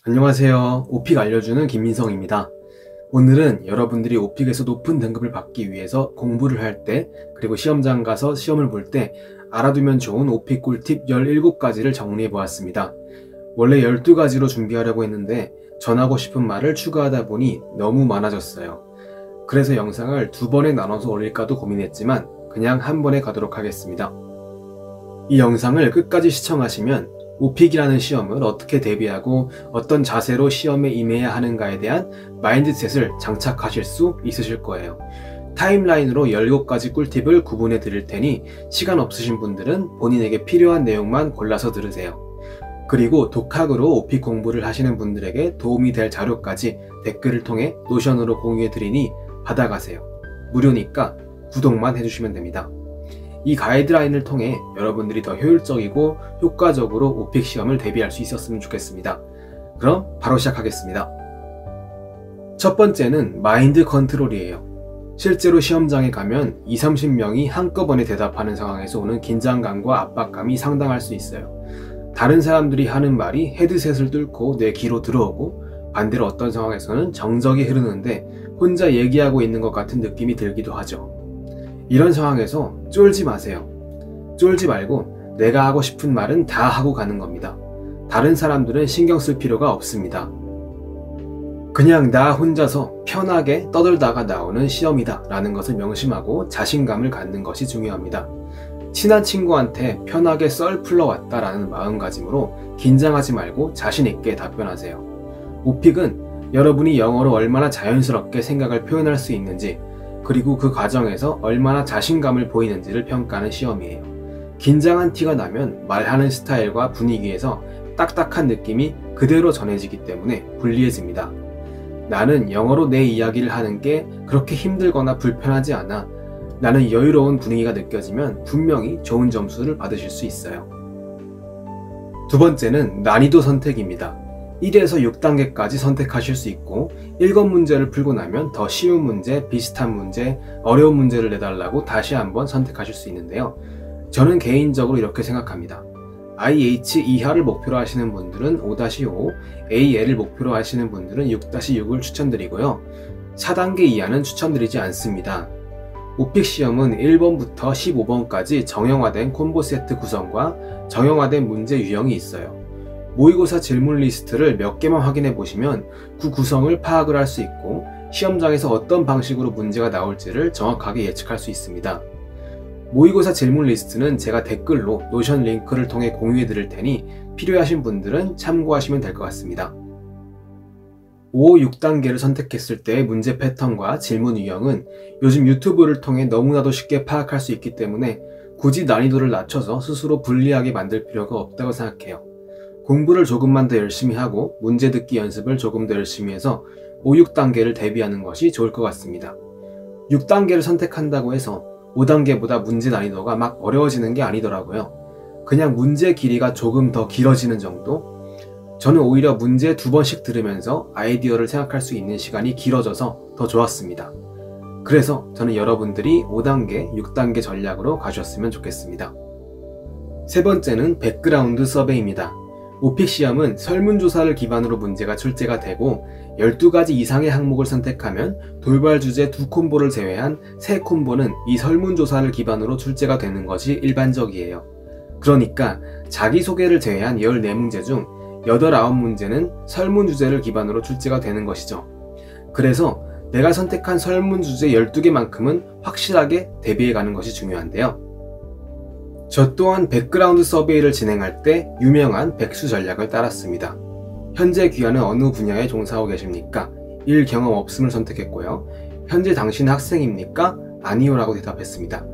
안녕하세요. 오픽 알려주는 김민성입니다. 오늘은 여러분들이 오픽에서 높은 등급을 받기 위해서 공부를 할 때, 그리고 시험장 가서 시험을 볼 때 알아두면 좋은 오픽 꿀팁 17가지를 정리해 보았습니다. 원래 12가지로 준비하려고 했는데 전하고 싶은 말을 추가하다 보니 너무 많아졌어요. 그래서 영상을 2번에 나눠서 올릴까도 고민했지만 그냥 한 번에 가도록 하겠습니다. 이 영상을 끝까지 시청하시면 오픽이라는 시험을 어떻게 대비하고 어떤 자세로 시험에 임해야 하는가에 대한 마인드셋을 장착하실 수 있으실 거예요. 타임라인으로 17가지 꿀팁을 구분해 드릴 테니 시간 없으신 분들은 본인에게 필요한 내용만 골라서 들으세요. 그리고 독학으로 오픽 공부를 하시는 분들에게 도움이 될 자료까지 댓글을 통해 노션으로 공유해 드리니 받아가세요. 무료니까 구독만 해주시면 됩니다. 이 가이드라인을 통해 여러분들이 더 효율적이고 효과적으로 오픽 시험을 대비할 수 있었으면 좋겠습니다. 그럼 바로 시작하겠습니다. 첫 번째는 마인드 컨트롤이에요. 실제로 시험장에 가면 20-30명이 한꺼번에 대답하는 상황에서 오는 긴장감과 압박감이 상당할 수 있어요. 다른 사람들이 하는 말이 헤드셋을 뚫고 내 귀로 들어오고, 반대로 어떤 상황에서는 정적이 흐르는데 혼자 얘기하고 있는 것 같은 느낌이 들기도 하죠. 이런 상황에서 쫄지 마세요. 쫄지 말고 내가 하고 싶은 말은 다 하고 가는 겁니다. 다른 사람들은 신경 쓸 필요가 없습니다. 그냥 나 혼자서 편하게 떠들다가 나오는 시험이다 라는 것을 명심하고 자신감을 갖는 것이 중요합니다. 친한 친구한테 편하게 썰 풀러왔다 라는 마음가짐으로 긴장하지 말고 자신있게 답변하세요. 오픽은 여러분이 영어로 얼마나 자연스럽게 생각을 표현할 수 있는지, 그리고 그 과정에서 얼마나 자신감을 보이는지를 평가하는 시험이에요. 긴장한 티가 나면 말하는 스타일과 분위기에서 딱딱한 느낌이 그대로 전해지기 때문에 불리해집니다. 나는 영어로 내 이야기를 하는 게 그렇게 힘들거나 불편하지 않아, 나는 여유로운 분위기가 느껴지면 분명히 좋은 점수를 받으실 수 있어요. 두 번째는 난이도 선택입니다. 1에서 6단계까지 선택하실 수 있고, 1권 문제를 풀고 나면 더 쉬운 문제, 비슷한 문제, 어려운 문제를 내달라고 다시 한번 선택하실 수 있는데요. 저는 개인적으로 이렇게 생각합니다. IH 이하를 목표로 하시는 분들은 5-5, AL을 목표로 하시는 분들은 6-6을 추천드리고요. 4단계 이하는 추천드리지 않습니다. 오픽 시험은 1번부터 15번까지 정형화된 콤보 세트 구성과 정형화된 문제 유형이 있어요. 모의고사 질문 리스트를 몇 개만 확인해 보시면 그 구성을 파악을 할 수 있고, 시험장에서 어떤 방식으로 문제가 나올지를 정확하게 예측할 수 있습니다. 모의고사 질문 리스트는 제가 댓글로 노션 링크를 통해 공유해 드릴 테니 필요하신 분들은 참고하시면 될 것 같습니다. 5, 6단계를 선택했을 때의 문제 패턴과 질문 유형은 요즘 유튜브를 통해 너무나도 쉽게 파악할 수 있기 때문에 굳이 난이도를 낮춰서 스스로 불리하게 만들 필요가 없다고 생각해요. 공부를 조금만 더 열심히 하고 문제 듣기 연습을 조금 더 열심히 해서 5, 6단계를 대비하는 것이 좋을 것 같습니다. 6단계를 선택한다고 해서 5단계보다 문제 난이도가 막 어려워지는 게 아니더라고요. 그냥 문제 길이가 조금 더 길어지는 정도? 저는 오히려 문제 2번씩 들으면서 아이디어를 생각할 수 있는 시간이 길어져서 더 좋았습니다. 그래서 저는 여러분들이 5단계, 6단계 전략으로 가셨으면 좋겠습니다. 세 번째는 백그라운드 서베이입니다. 오픽 시험은 설문조사를 기반으로 문제가 출제가 되고, 12가지 이상의 항목을 선택하면 돌발 주제 2콤보를 제외한 3콤보는 이 설문조사를 기반으로 출제가 되는 것이 일반적이에요. 그러니까 자기소개를 제외한 14문제 중 8, 9문제는 설문주제를 기반으로 출제가 되는 것이죠. 그래서 내가 선택한 설문주제 12개만큼은 확실하게 대비해가는 것이 중요한데요. 저 또한 백그라운드 서베이를 진행할 때 유명한 백수 전략을 따랐습니다. 현재 귀하는 어느 분야에 종사하고 계십니까? 일 경험 없음을 선택했고요. 현재 당신은 학생입니까? 아니요 라고 대답했습니다.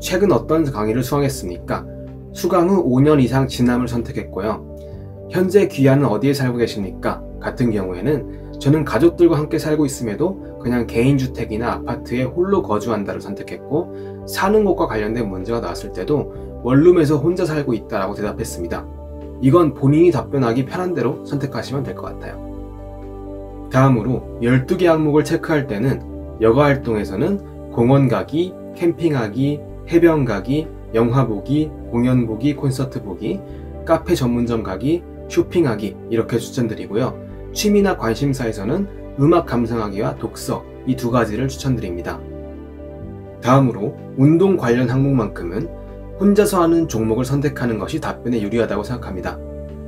최근 어떤 강의를 수강했습니까? 수강 후 5년 이상 지남을 선택했고요. 현재 귀하는 어디에 살고 계십니까? 같은 경우에는 저는 가족들과 함께 살고 있음에도 그냥 개인주택이나 아파트에 홀로 거주한다를 선택했고, 사는 곳과 관련된 문제가 나왔을 때도 원룸에서 혼자 살고 있다라고 대답했습니다. 이건 본인이 답변하기 편한 대로 선택하시면 될 것 같아요. 다음으로 12개 항목을 체크할 때는 여가활동에서는 공원 가기, 캠핑하기, 해변 가기, 영화 보기, 공연 보기, 콘서트 보기, 카페 전문점 가기, 쇼핑하기 이렇게 추천드리고요. 취미나 관심사에서는 음악 감상하기와 독서 이 두 가지를 추천드립니다. 다음으로 운동 관련 항목만큼은 혼자서 하는 종목을 선택하는 것이 답변에 유리하다고 생각합니다.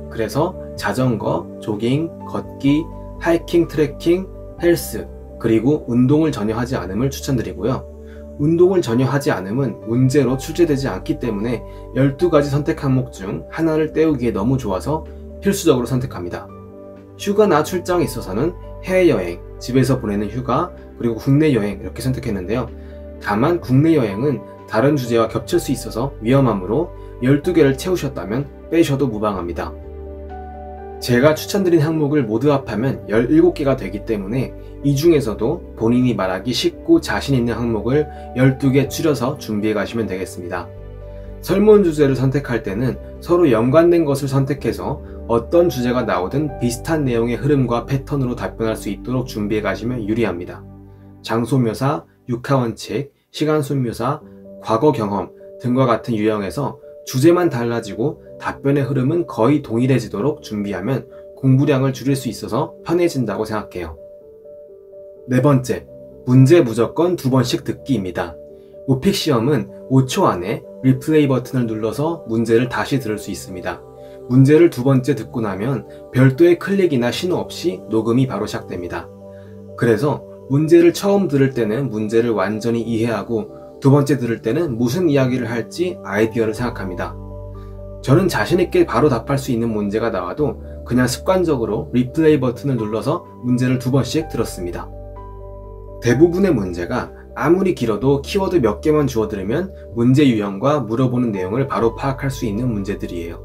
그래서 자전거, 조깅, 걷기, 하이킹, 트레킹, 헬스, 그리고 운동을 전혀 하지 않음을 추천드리고요. 운동을 전혀 하지 않음은 문제로 출제되지 않기 때문에 12가지 선택 항목 중 하나를 때우기에 너무 좋아서 필수적으로 선택합니다. 휴가나 출장에 있어서는 해외여행, 집에서 보내는 휴가, 그리고 국내 여행 이렇게 선택했는데요. 다만 국내 여행은 다른 주제와 겹칠 수 있어서 위험하므로 12개를 채우셨다면 빼셔도 무방합니다. 제가 추천드린 항목을 모두 합하면 17개가 되기 때문에 이 중에서도 본인이 말하기 쉽고 자신 있는 항목을 12개 추려서 준비해 가시면 되겠습니다. 설문 주제를 선택할 때는 서로 연관된 것을 선택해서 어떤 주제가 나오든 비슷한 내용의 흐름과 패턴으로 답변할 수 있도록 준비해 가시면 유리합니다. 장소 묘사, 육하 원칙, 시간 순 묘사, 과거 경험 등과 같은 유형에서 주제만 달라지고 답변의 흐름은 거의 동일해지도록 준비하면 공부량을 줄일 수 있어서 편해진다고 생각해요. 네 번째, 문제 무조건 2번씩 듣기입니다. 오픽 시험은 5초 안에 리플레이 버튼을 눌러서 문제를 다시 들을 수 있습니다. 문제를 2번째 듣고 나면 별도의 클릭이나 신호 없이 녹음이 바로 시작됩니다. 그래서 문제를 처음 들을 때는 문제를 완전히 이해하고 2번째 들을 때는 무슨 이야기를 할지 아이디어를 생각합니다. 저는 자신있게 바로 답할 수 있는 문제가 나와도 그냥 습관적으로 리플레이 버튼을 눌러서 문제를 2번씩 들었습니다. 대부분의 문제가 아무리 길어도 키워드 몇 개만 주워 들으면 문제 유형과 물어보는 내용을 바로 파악할 수 있는 문제들이에요.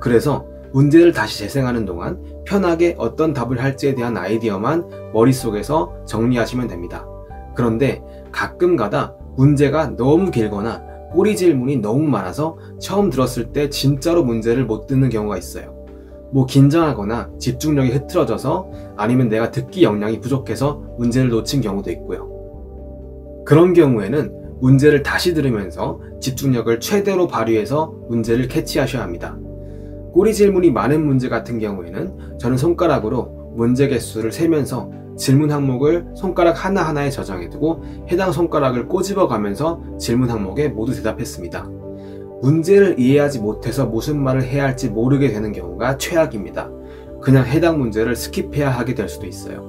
그래서 문제를 다시 재생하는 동안 편하게 어떤 답을 할지에 대한 아이디어만 머릿속에서 정리하시면 됩니다. 그런데 가끔가다 문제가 너무 길거나 꼬리 질문이 너무 많아서 처음 들었을 때 진짜로 문제를 못 듣는 경우가 있어요. 긴장하거나 집중력이 흐트러져서 아니면 내가 듣기 역량이 부족해서 문제를 놓친 경우도 있고요. 그런 경우에는 문제를 다시 들으면서 집중력을 최대로 발휘해서 문제를 캐치하셔야 합니다. 꼬리 질문이 많은 문제 같은 경우에는 저는 손가락으로 문제 개수를 세면서 질문 항목을 손가락 하나하나에 저장해두고 해당 손가락을 꼬집어 가면서 질문 항목에 모두 대답했습니다. 문제를 이해하지 못해서 무슨 말을 해야 할지 모르게 되는 경우가 최악입니다. 그냥 해당 문제를 스킵해야 하게 될 수도 있어요.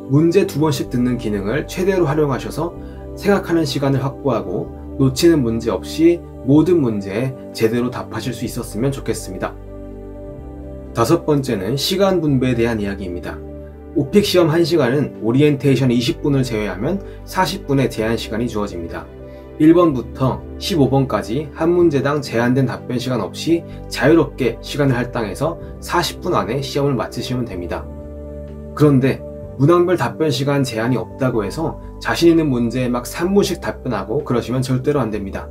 문제 2번씩 듣는 기능을 최대로 활용하셔서 생각하는 시간을 확보하고 놓치는 문제 없이 모든 문제에 제대로 답하실 수 있었으면 좋겠습니다. 5번째는 시간 분배에 대한 이야기입니다. 오픽 시험 1시간은 오리엔테이션 20분을 제외하면 40분의 제한 시간이 주어집니다. 1번부터 15번까지 한 문제당 제한된 답변 시간 없이 자유롭게 시간을 할당해서 40분 안에 시험을 마치시면 됩니다. 그런데 문항별 답변 시간 제한이 없다고 해서 자신 있는 문제에 막 3분씩 답변하고 그러시면 절대로 안 됩니다.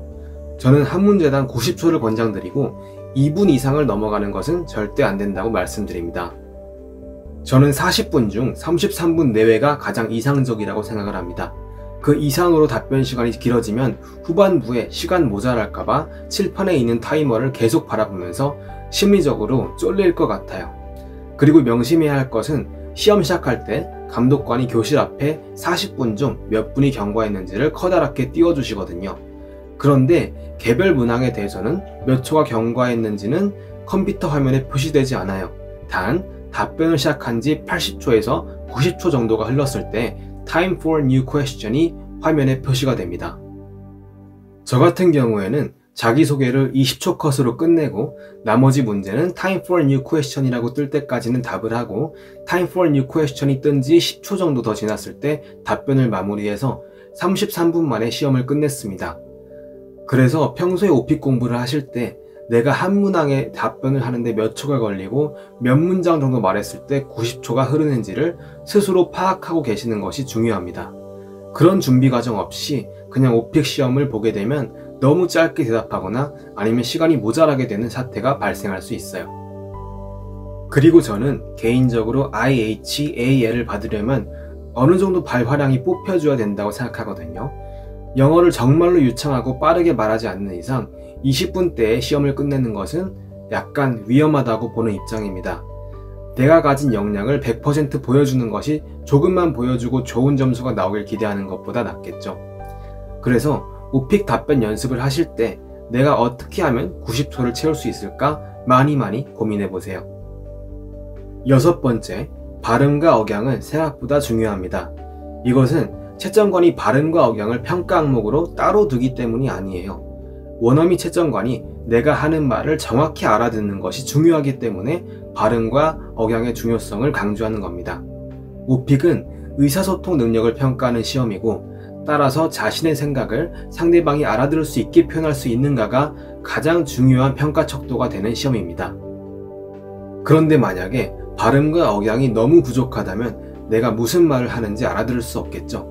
저는 한 문제당 90초를 권장드리고 2분 이상을 넘어가는 것은 절대 안 된다고 말씀드립니다. 저는 40분 중 33분 내외가 가장 이상적이라고 생각을 합니다. 그 이상으로 답변 시간이 길어지면 후반부에 시간 모자랄까봐 칠판에 있는 타이머를 계속 바라보면서 심리적으로 쫄릴 것 같아요. 그리고 명심해야 할 것은 시험 시작할 때 감독관이 교실 앞에 40분 중 몇 분이 경과했는지를 커다랗게 띄워주시거든요. 그런데 개별 문항에 대해서는 몇 초가 경과했는지는 컴퓨터 화면에 표시되지 않아요. 단 답변을 시작한 지 80초에서 90초 정도가 흘렀을 때 Time for New Question이 화면에 표시가 됩니다. 저 같은 경우에는 자기소개를 20초 컷으로 끝내고 나머지 문제는 Time for New Question이라고 뜰 때까지는 답을 하고 Time for New Question이 뜬 지 10초 정도 더 지났을 때 답변을 마무리해서 33분 만에 시험을 끝냈습니다. 그래서 평소에 오픽 공부를 하실 때 내가 한 문항에 답변을 하는데 몇 초가 걸리고 몇 문장 정도 말했을 때 90초가 흐르는지를 스스로 파악하고 계시는 것이 중요합니다. 그런 준비 과정 없이 그냥 오픽 시험을 보게 되면 너무 짧게 대답하거나 아니면 시간이 모자라게 되는 사태가 발생할 수 있어요. 그리고 저는 개인적으로 IHAL을 받으려면 어느 정도 발화량이 뽑혀줘야 된다고 생각하거든요. 영어를 정말로 유창하고 빠르게 말하지 않는 이상 20분대에 시험을 끝내는 것은 약간 위험하다고 보는 입장입니다. 내가 가진 역량을 100% 보여주는 것이 조금만 보여주고 좋은 점수가 나오길 기대하는 것보다 낫겠죠. 그래서 오픽 답변 연습을 하실 때 내가 어떻게 하면 90초를 채울 수 있을까 많이 고민해 보세요. 6번째, 발음과 억양은 생각보다 중요합니다. 이것은 채점관이 발음과 억양을 평가 항목으로 따로 두기 때문이 아니에요. 원어민 채점관이 내가 하는 말을 정확히 알아듣는 것이 중요하기 때문에 발음과 억양의 중요성을 강조하는 겁니다. 오픽은 의사소통 능력을 평가하는 시험이고, 따라서 자신의 생각을 상대방이 알아들을 수 있게 표현할 수 있는가가 가장 중요한 평가 척도가 되는 시험입니다. 그런데 만약에 발음과 억양이 너무 부족하다면 내가 무슨 말을 하는지 알아들을 수 없겠죠.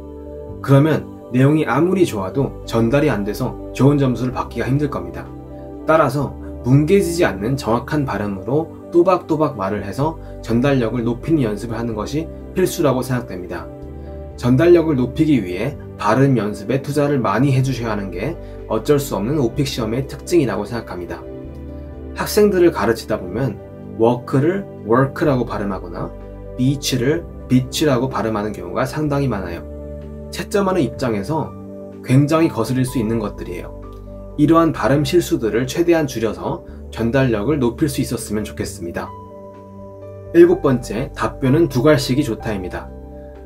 그러면 내용이 아무리 좋아도 전달이 안 돼서 좋은 점수를 받기가 힘들 겁니다. 따라서 뭉개지지 않는 정확한 발음으로 또박또박 말을 해서 전달력을 높이는 연습을 하는 것이 필수라고 생각됩니다. 전달력을 높이기 위해 발음 연습에 투자를 많이 해주셔야 하는 게 어쩔 수 없는 오픽 시험의 특징이라고 생각합니다. 학생들을 가르치다 보면 워크를 work라고 발음하거나 beach를 beach라고 발음하는 경우가 상당히 많아요. 채점하는 입장에서 굉장히 거슬릴 수 있는 것들이에요. 이러한 발음 실수들을 최대한 줄여서 전달력을 높일 수 있었으면 좋겠습니다. 7번째, 답변은 2갈씩이 좋다입니다.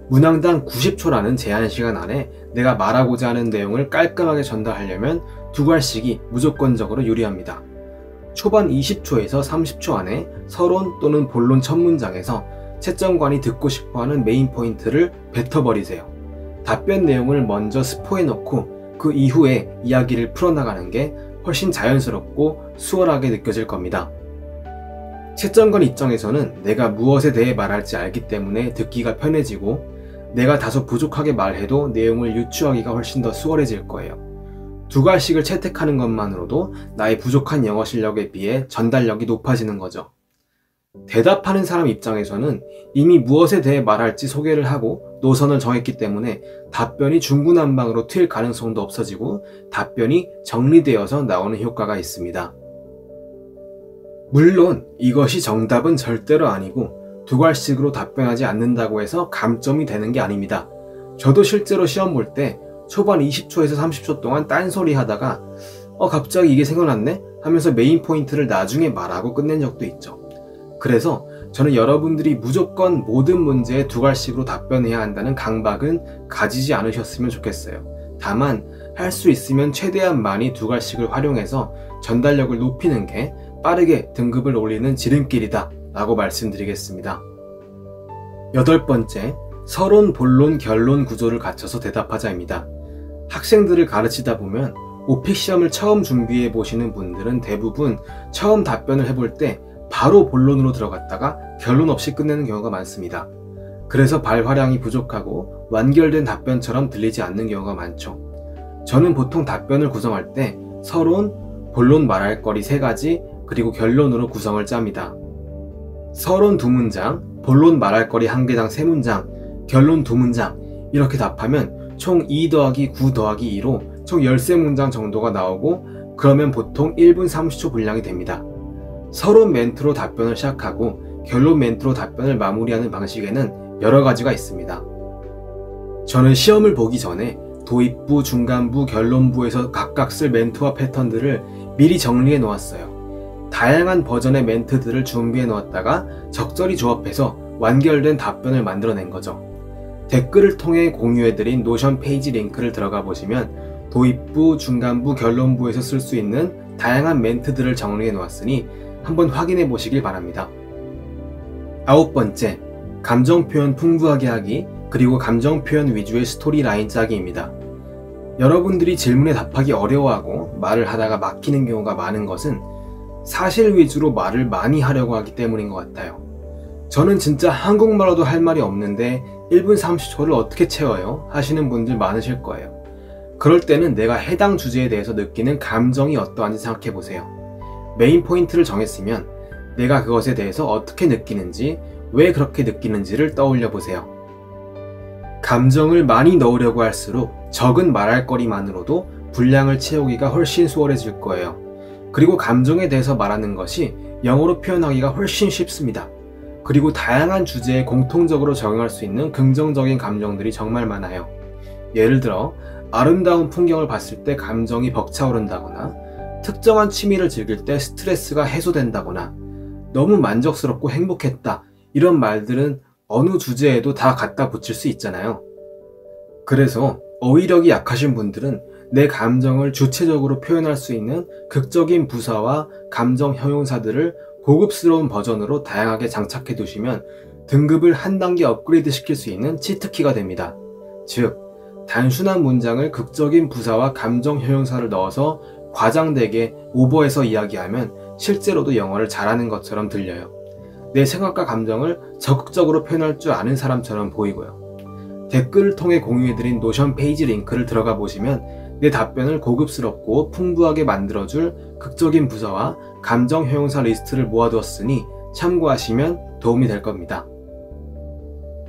문항당 90초라는 제한 시간 안에 내가 말하고자 하는 내용을 깔끔하게 전달하려면 2갈씩이 무조건적으로 유리합니다. 초반 20초에서 30초 안에 서론 또는 본론 첫 문장에서 채점관이 듣고 싶어하는 메인 포인트를 뱉어버리세요. 답변 내용을 먼저 스포해놓고 그 이후에 이야기를 풀어나가는 게 훨씬 자연스럽고 수월하게 느껴질 겁니다. 채점관 입장에서는 내가 무엇에 대해 말할지 알기 때문에 듣기가 편해지고, 내가 다소 부족하게 말해도 내용을 유추하기가 훨씬 더 수월해질 거예요. 2갈씩을 채택하는 것만으로도 나의 부족한 영어 실력에 비해 전달력이 높아지는 거죠. 대답하는 사람 입장에서는 이미 무엇에 대해 말할지 소개를 하고 노선을 정했기 때문에 답변이 중구난방으로 튈 가능성도 없어지고 답변이 정리되어서 나오는 효과가 있습니다. 물론 이것이 정답은 절대로 아니고 2갈씩으로 답변하지 않는다고 해서 감점이 되는 게 아닙니다. 저도 실제로 시험 볼 때 초반 20초에서 30초 동안 딴소리 하다가 갑자기 이게 생각났네? 하면서 메인 포인트를 나중에 말하고 끝낸 적도 있죠. 그래서 저는 여러분들이 무조건 모든 문제에 2갈씩으로 답변해야 한다는 강박은 가지지 않으셨으면 좋겠어요. 다만 할 수 있으면 최대한 많이 2갈씩을 활용해서 전달력을 높이는 게 빠르게 등급을 올리는 지름길이다 라고 말씀드리겠습니다. 8번째, 서론, 본론, 결론 구조를 갖춰서 대답하자입니다. 학생들을 가르치다 보면 오픽 시험을 처음 준비해 보시는 분들은 대부분 처음 답변을 해볼 때 바로 본론으로 들어갔다가 결론 없이 끝내는 경우가 많습니다. 그래서 발화량이 부족하고 완결된 답변처럼 들리지 않는 경우가 많죠. 저는 보통 답변을 구성할 때 서론, 본론 말할 거리 3가지, 그리고 결론으로 구성을 짭니다. 서론 2문장, 본론 말할 거리 1개당 3문장, 결론 2문장 이렇게 답하면 총 2 더하기 9 더하기 2로 총 13문장 정도가 나오고, 그러면 보통 1분 30초 분량이 됩니다. 서론 멘트로 답변을 시작하고 결론 멘트로 답변을 마무리하는 방식에는 여러 가지가 있습니다. 저는 시험을 보기 전에 도입부, 중간부, 결론부에서 각각 쓸 멘트와 패턴들을 미리 정리해 놓았어요. 다양한 버전의 멘트들을 준비해 놓았다가 적절히 조합해서 완결된 답변을 만들어낸 거죠. 댓글을 통해 공유해드린 노션 페이지 링크를 들어가 보시면 도입부, 중간부, 결론부에서 쓸 수 있는 다양한 멘트들을 정리해 놓았으니 한번 확인해 보시길 바랍니다. 9번째, 감정 표현 풍부하게 하기, 그리고 감정 표현 위주의 스토리 라인 짜기입니다. 여러분들이 질문에 답하기 어려워하고 말을 하다가 막히는 경우가 많은 것은 사실 위주로 말을 많이 하려고 하기 때문인 것 같아요. 저는 진짜 한국말로도 할 말이 없는데 1분 30초를 어떻게 채워요? 하시는 분들 많으실 거예요. 그럴 때는 내가 해당 주제에 대해서 느끼는 감정이 어떠한지 생각해 보세요. 메인 포인트를 정했으면 내가 그것에 대해서 어떻게 느끼는지, 왜 그렇게 느끼는지를 떠올려 보세요. 감정을 많이 넣으려고 할수록 적은 말할 거리만으로도 분량을 채우기가 훨씬 수월해질 거예요. 그리고 감정에 대해서 말하는 것이 영어로 표현하기가 훨씬 쉽습니다. 그리고 다양한 주제에 공통적으로 적용할 수 있는 긍정적인 감정들이 정말 많아요. 예를 들어 아름다운 풍경을 봤을 때 감정이 벅차오른다거나, 특정한 취미를 즐길 때 스트레스가 해소된다거나, 너무 만족스럽고 행복했다, 이런 말들은 어느 주제에도 다 갖다 붙일 수 있잖아요. 그래서 어휘력이 약하신 분들은 내 감정을 주체적으로 표현할 수 있는 극적인 부사와 감정 형용사들을 고급스러운 버전으로 다양하게 장착해 두시면 등급을 한 단계 업그레이드 시킬 수 있는 치트키가 됩니다. 즉, 단순한 문장을 극적인 부사와 감정 형용사를 넣어서 과장되게 오버해서 이야기하면 실제로도 영어를 잘하는 것처럼 들려요. 내 생각과 감정을 적극적으로 표현할 줄 아는 사람처럼 보이고요. 댓글을 통해 공유해드린 노션 페이지 링크를 들어가 보시면 내 답변을 고급스럽고 풍부하게 만들어줄 극적인 부사와 감정 형용사 리스트를 모아두었으니 참고하시면 도움이 될 겁니다.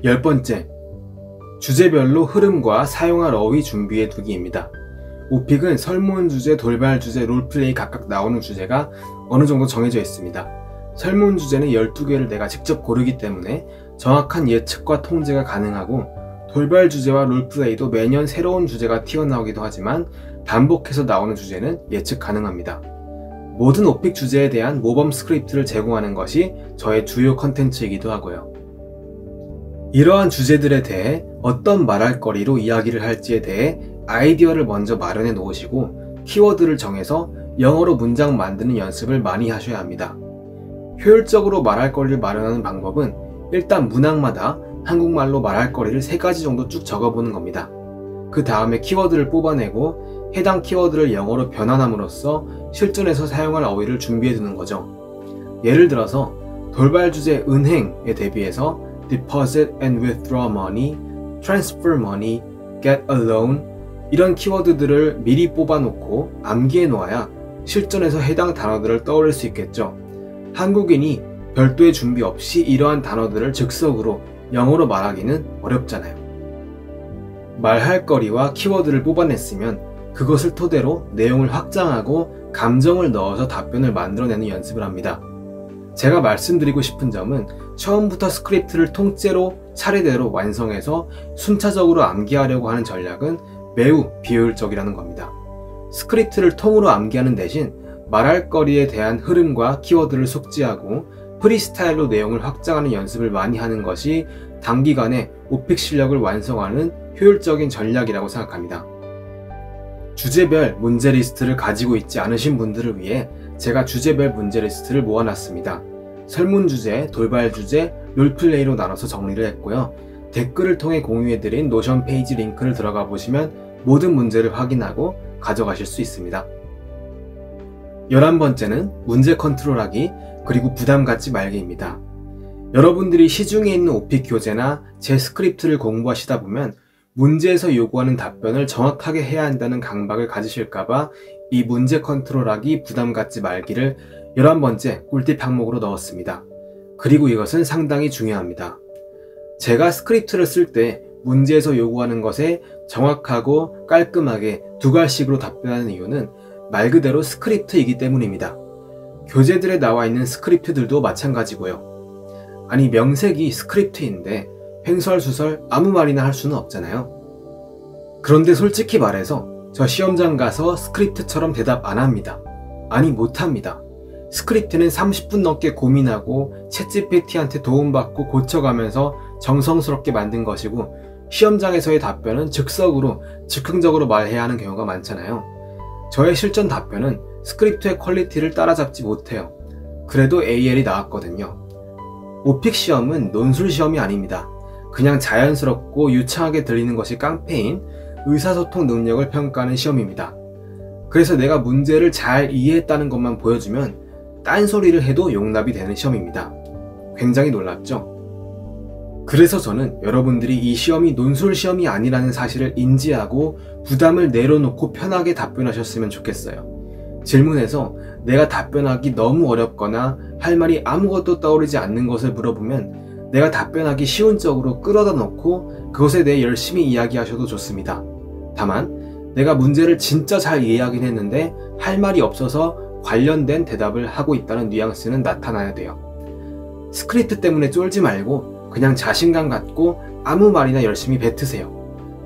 10번째, 주제별로 흐름과 사용할 어휘 준비해 두기입니다. 오픽은 설문 주제, 돌발 주제, 롤플레이 각각 나오는 주제가 어느 정도 정해져 있습니다. 설문 주제는 12개를 내가 직접 고르기 때문에 정확한 예측과 통제가 가능하고, 돌발 주제와 롤플레이도 매년 새로운 주제가 튀어나오기도 하지만 반복해서 나오는 주제는 예측 가능합니다. 모든 오픽 주제에 대한 모범 스크립트를 제공하는 것이 저의 주요 컨텐츠이기도 하고요. 이러한 주제들에 대해 어떤 말할거리로 이야기를 할지에 대해 아이디어를 먼저 마련해 놓으시고 키워드를 정해서 영어로 문장 만드는 연습을 많이 하셔야 합니다. 효율적으로 말할거리를 마련하는 방법은 일단 문항마다 한국말로 말할거리를 3가지 정도 쭉 적어보는 겁니다. 그 다음에 키워드를 뽑아내고 해당 키워드를 영어로 변환함으로써 실전에서 사용할 어휘를 준비해 두는 거죠. 예를 들어서 돌발 주제 은행에 대비해서 deposit and withdraw money, transfer money, get a loan, 이런 키워드들을 미리 뽑아놓고 암기해 놓아야 실전에서 해당 단어들을 떠올릴 수 있겠죠. 한국인이 별도의 준비 없이 이러한 단어들을 즉석으로 영어로 말하기는 어렵잖아요. 말할 거리와 키워드를 뽑아냈으면 그것을 토대로 내용을 확장하고 감정을 넣어서 답변을 만들어내는 연습을 합니다. 제가 말씀드리고 싶은 점은 처음부터 스크립트를 통째로 차례대로 완성해서 순차적으로 암기하려고 하는 전략은 매우 비효율적이라는 겁니다. 스크립트를 통으로 암기하는 대신 말할 거리에 대한 흐름과 키워드를 숙지하고 프리스타일로 내용을 확장하는 연습을 많이 하는 것이 단기간에 오픽 실력을 완성하는 효율적인 전략이라고 생각합니다. 주제별 문제 리스트를 가지고 있지 않으신 분들을 위해 제가 주제별 문제 리스트를 모아놨습니다. 설문 주제, 돌발 주제, 롤플레이로 나눠서 정리를 했고요. 댓글을 통해 공유해드린 노션 페이지 링크를 들어가 보시면 모든 문제를 확인하고 가져가실 수 있습니다. 11번째는 문제 컨트롤하기, 그리고 부담 갖지 말기입니다. 여러분들이 시중에 있는 오픽 교재나 제 스크립트를 공부하시다 보면 문제에서 요구하는 답변을 정확하게 해야 한다는 강박을 가지실까봐 이 문제 컨트롤하기, 부담 갖지 말기를 11번째 꿀팁 항목으로 넣었습니다. 그리고 이것은 상당히 중요합니다. 제가 스크립트를 쓸 때 문제에서 요구하는 것에 정확하고 깔끔하게 2갈씩으로 답변하는 이유는 말 그대로 스크립트이기 때문입니다. 교재들에 나와 있는 스크립트들도 마찬가지고요. 아니, 명색이 스크립트인데 횡설수설 아무 말이나 할 수는 없잖아요. 그런데 솔직히 말해서 저 시험장 가서 스크립트처럼 대답 안 합니다. 아니, 못합니다. 스크립트는 30분 넘게 고민하고 챗GPT한테 도움받고 고쳐가면서 정성스럽게 만든 것이고, 시험장에서의 답변은 즉석으로 즉흥적으로 말해야 하는 경우가 많잖아요. 저의 실전 답변은 스크립트의 퀄리티를 따라잡지 못해요. 그래도 AL이 나왔거든요. 오픽 시험은 논술 시험이 아닙니다. 그냥 자연스럽고 유창하게 들리는 것이 깡패인 의사소통 능력을 평가하는 시험입니다. 그래서 내가 문제를 잘 이해했다는 것만 보여주면 딴소리를 해도 용납이 되는 시험입니다. 굉장히 놀랍죠? 그래서 저는 여러분들이 이 시험이 논술 시험이 아니라는 사실을 인지하고 부담을 내려놓고 편하게 답변하셨으면 좋겠어요. 질문에서 내가 답변하기 너무 어렵거나 할 말이 아무것도 떠오르지 않는 것을 물어보면 내가 답변하기 쉬운 쪽으로 끌어다 놓고 그것에 대해 열심히 이야기하셔도 좋습니다. 다만 내가 문제를 진짜 잘 이해하긴 했는데 할 말이 없어서 관련된 대답을 하고 있다는 뉘앙스는 나타나야 돼요. 스크립트 때문에 쫄지 말고 그냥 자신감 갖고 아무 말이나 열심히 뱉으세요.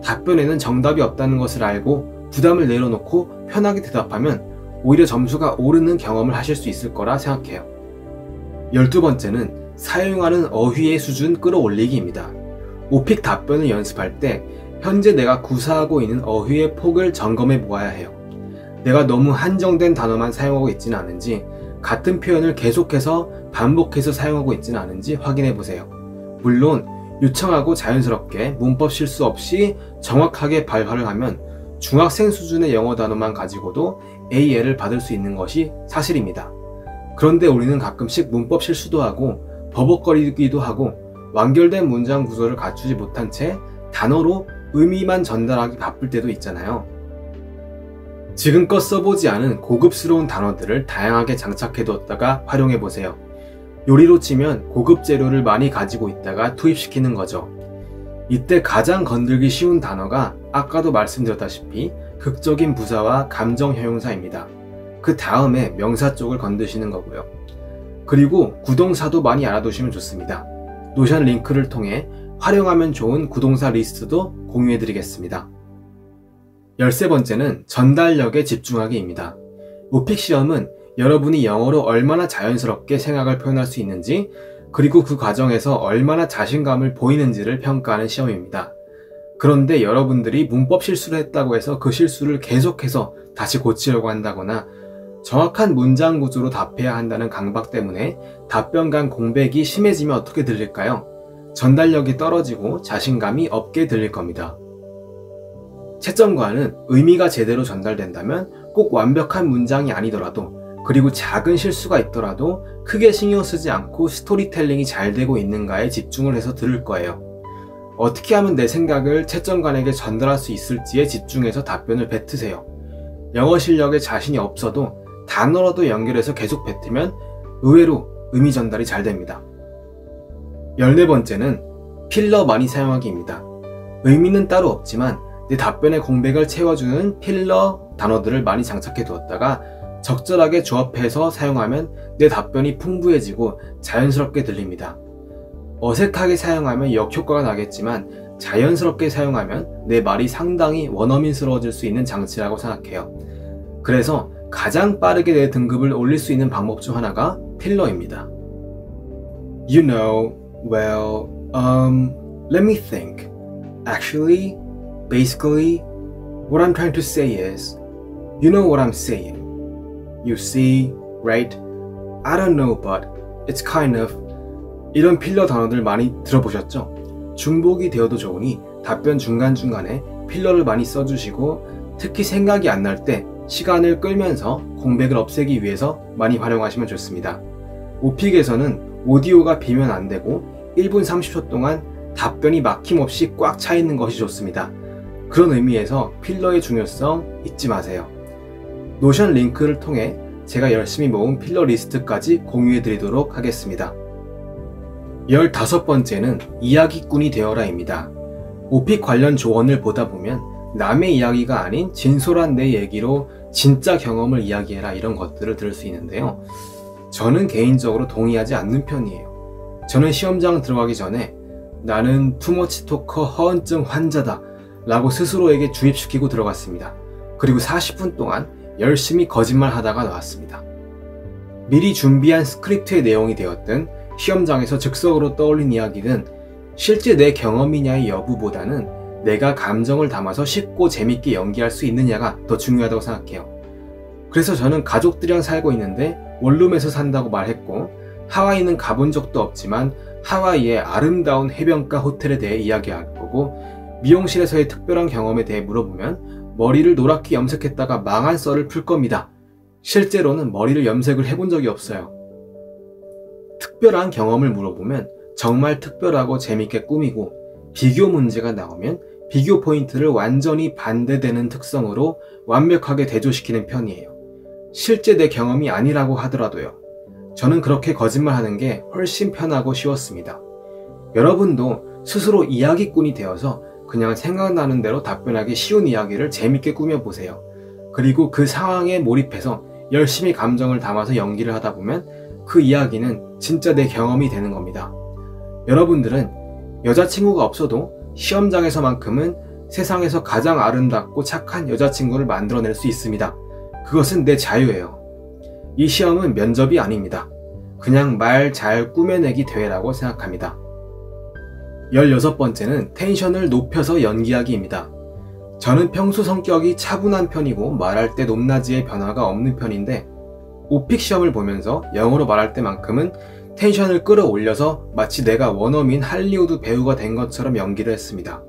답변에는 정답이 없다는 것을 알고 부담을 내려놓고 편하게 대답하면 오히려 점수가 오르는 경험을 하실 수 있을 거라 생각해요. 12번째는 사용하는 어휘의 수준 끌어올리기입니다. 오픽 답변을 연습할 때 현재 내가 구사하고 있는 어휘의 폭을 점검해 보아야 해요. 내가 너무 한정된 단어만 사용하고 있지는 않은지, 같은 표현을 계속해서 반복해서 사용하고 있지는 않은지 확인해 보세요. 물론 유창하고 자연스럽게 문법 실수 없이 정확하게 발화를 하면 중학생 수준의 영어 단어만 가지고도 AL을 받을 수 있는 것이 사실입니다. 그런데 우리는 가끔씩 문법 실수도 하고 버벅거리기도 하고 완결된 문장 구조를 갖추지 못한 채 단어로 의미만 전달하기 바쁠 때도 있잖아요. 지금껏 써보지 않은 고급스러운 단어들을 다양하게 장착해두었다가 활용해보세요. 요리로 치면 고급 재료를 많이 가지고 있다가 투입시키는 거죠. 이때 가장 건들기 쉬운 단어가 아까도 말씀드렸다시피 극적인 부사와 감정 형용사입니다. 그 다음에 명사 쪽을 건드시는 거고요. 그리고 구동사도 많이 알아두시면 좋습니다. 노션 링크를 통해 활용하면 좋은 구동사 리스트도 공유해드리겠습니다. 13번째는 전달력에 집중하기입니다. 오픽 시험은 여러분이 영어로 얼마나 자연스럽게 생각을 표현할 수 있는지, 그리고 그 과정에서 얼마나 자신감을 보이는지를 평가하는 시험입니다. 그런데 여러분들이 문법 실수를 했다고 해서 그 실수를 계속해서 다시 고치려고 한다거나 정확한 문장 구조로 답해야 한다는 강박 때문에 답변 간 공백이 심해지면 어떻게 들릴까요? 전달력이 떨어지고 자신감이 없게 들릴 겁니다. 채점관은 의미가 제대로 전달된다면 꼭 완벽한 문장이 아니더라도, 그리고 작은 실수가 있더라도 크게 신경 쓰지 않고 스토리텔링이 잘 되고 있는가에 집중을 해서 들을 거예요. 어떻게 하면 내 생각을 채점관에게 전달할 수 있을지에 집중해서 답변을 뱉으세요. 영어 실력에 자신이 없어도 단어로도 연결해서 계속 뱉으면 의외로 의미 전달이 잘 됩니다. 14번째는 필러 많이 사용하기입니다. 의미는 따로 없지만 내 답변의 공백을 채워주는 필러 단어들을 많이 장착해 두었다가 적절하게 조합해서 사용하면 내 답변이 풍부해지고 자연스럽게 들립니다. 어색하게 사용하면 역효과가 나겠지만 자연스럽게 사용하면 내 말이 상당히 원어민스러워질 수 있는 장치라고 생각해요. 그래서 가장 빠르게 내 등급을 올릴 수 있는 방법 중 하나가 필러입니다. You know, well, let me think. Actually, basically, what I'm trying to say is, you know what I'm saying. You see, right? I don't know, but it's kind of. 이런 필러 단어들 많이 들어보셨죠? 중복이 되어도 좋으니 답변 중간중간에 필러를 많이 써주시고, 특히 생각이 안 날 때 시간을 끌면서 공백을 없애기 위해서 많이 활용하시면 좋습니다. 오픽에서는 오디오가 비면 안 되고 1분 30초 동안 답변이 막힘없이 꽉 차 있는 것이 좋습니다. 그런 의미에서 필러의 중요성 잊지 마세요. 노션 링크를 통해 제가 열심히 모은 필러 리스트까지 공유해 드리도록 하겠습니다. 15번째는 이야기꾼이 되어라입니다. 오픽 관련 조언을 보다 보면 남의 이야기가 아닌 진솔한 내 얘기로 진짜 경험을 이야기해라 이런 것들을 들을 수 있는데요. 저는 개인적으로 동의하지 않는 편이에요. 저는 시험장 들어가기 전에 나는 투머치 토커 허언증 환자다 라고 스스로에게 주입시키고 들어갔습니다. 그리고 40분 동안 열심히 거짓말 하다가 나왔습니다. 미리 준비한 스크립트의 내용이 되었든 시험장에서 즉석으로 떠올린 이야기는 실제 내 경험이냐의 여부보다는 내가 감정을 담아서 쉽고 재밌게 연기할 수 있느냐가 더 중요하다고 생각해요. 그래서 저는 가족들이랑 살고 있는데 원룸에서 산다고 말했고, 하와이는 가본 적도 없지만 하와이의 아름다운 해변가 호텔에 대해 이야기할 거고, 미용실에서의 특별한 경험에 대해 물어보면 머리를 노랗게 염색했다가 망한 썰을 풀 겁니다. 실제로는 머리를 염색을 해본 적이 없어요. 특별한 경험을 물어보면 정말 특별하고 재밌게 꾸미고, 비교 문제가 나오면 비교 포인트를 완전히 반대되는 특성으로 완벽하게 대조시키는 편이에요. 실제 내 경험이 아니라고 하더라도요. 저는 그렇게 거짓말하는 게 훨씬 편하고 쉬웠습니다. 여러분도 스스로 이야기꾼이 되어서 그냥 생각나는 대로 답변하기 쉬운 이야기를 재밌게 꾸며보세요. 그리고 그 상황에 몰입해서 열심히 감정을 담아서 연기를 하다 보면 그 이야기는 진짜 내 경험이 되는 겁니다. 여러분들은 여자친구가 없어도 시험장에서만큼은 세상에서 가장 아름답고 착한 여자친구를 만들어낼 수 있습니다. 그것은 내 자유예요. 이 시험은 면접이 아닙니다. 그냥 말 잘 꾸며내기 대회라고 생각합니다. 16번째는 텐션을 높여서 연기하기입니다. 저는 평소 성격이 차분한 편이고 말할 때 높낮이의 변화가 없는 편인데 오픽 시험을 보면서 영어로 말할 때만큼은 텐션을 끌어올려서 마치 내가 원어민 할리우드 배우가 된 것처럼 연기를 했습니다.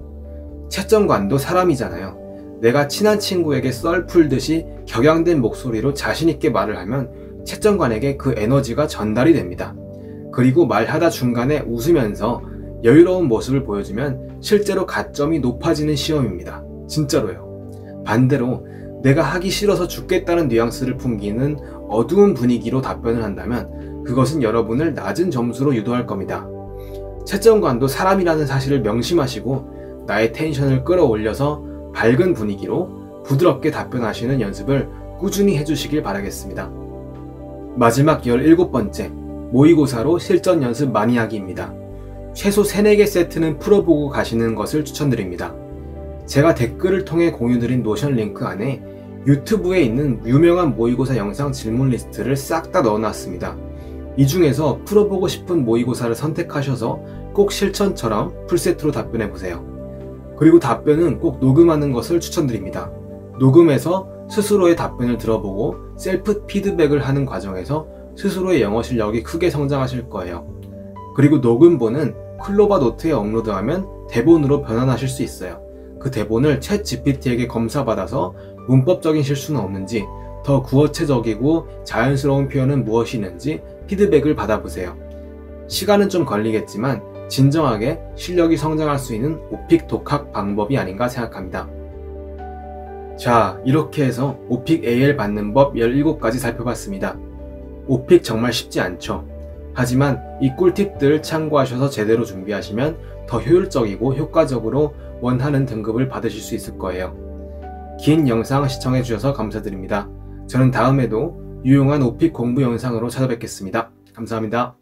채점관도 사람이잖아요. 내가 친한 친구에게 썰 풀듯이 격양된 목소리로 자신있게 말을 하면 채점관에게 그 에너지가 전달이 됩니다. 그리고 말하다 중간에 웃으면서 여유로운 모습을 보여주면 실제로 가점이 높아지는 시험입니다. 진짜로요. 반대로 내가 하기 싫어서 죽겠다는 뉘앙스를 풍기는 어두운 분위기로 답변을 한다면 그것은 여러분을 낮은 점수로 유도할 겁니다. 채점관도 사람이라는 사실을 명심하시고 나의 텐션을 끌어올려서 밝은 분위기로 부드럽게 답변하시는 연습을 꾸준히 해주시길 바라겠습니다. 마지막 17번째, 모의고사로 실전 연습 많이 하기입니다. 최소 3-4개 세트는 풀어보고 가시는 것을 추천드립니다. 제가 댓글을 통해 공유드린 노션 링크 안에 유튜브에 있는 유명한 모의고사 영상 질문 리스트를 싹 다 넣어놨습니다. 이 중에서 풀어보고 싶은 모의고사를 선택하셔서 꼭 실전처럼 풀세트로 답변해보세요. 그리고 답변은 꼭 녹음하는 것을 추천드립니다. 녹음해서 스스로의 답변을 들어보고 셀프 피드백을 하는 과정에서 스스로의 영어 실력이 크게 성장하실 거예요. 그리고 녹음본은 클로바 노트에 업로드하면 대본으로 변환하실 수 있어요. 그 대본을 챗 GPT에게 검사받아서 문법적인 실수는 없는지, 더 구어체적이고 자연스러운 표현은 무엇이 있는지 피드백을 받아보세요. 시간은 좀 걸리겠지만 진정하게 실력이 성장할 수 있는 오픽 독학 방법이 아닌가 생각합니다. 자, 이렇게 해서 오픽 AL 받는 법 17가지 살펴봤습니다. 오픽 정말 쉽지 않죠? 하지만 이 꿀팁들 참고하셔서 제대로 준비하시면 더 효율적이고 효과적으로 원하는 등급을 받으실 수 있을 거예요. 긴 영상 시청해주셔서 감사드립니다. 저는 다음에도 유용한 오픽 공부 영상으로 찾아뵙겠습니다. 감사합니다.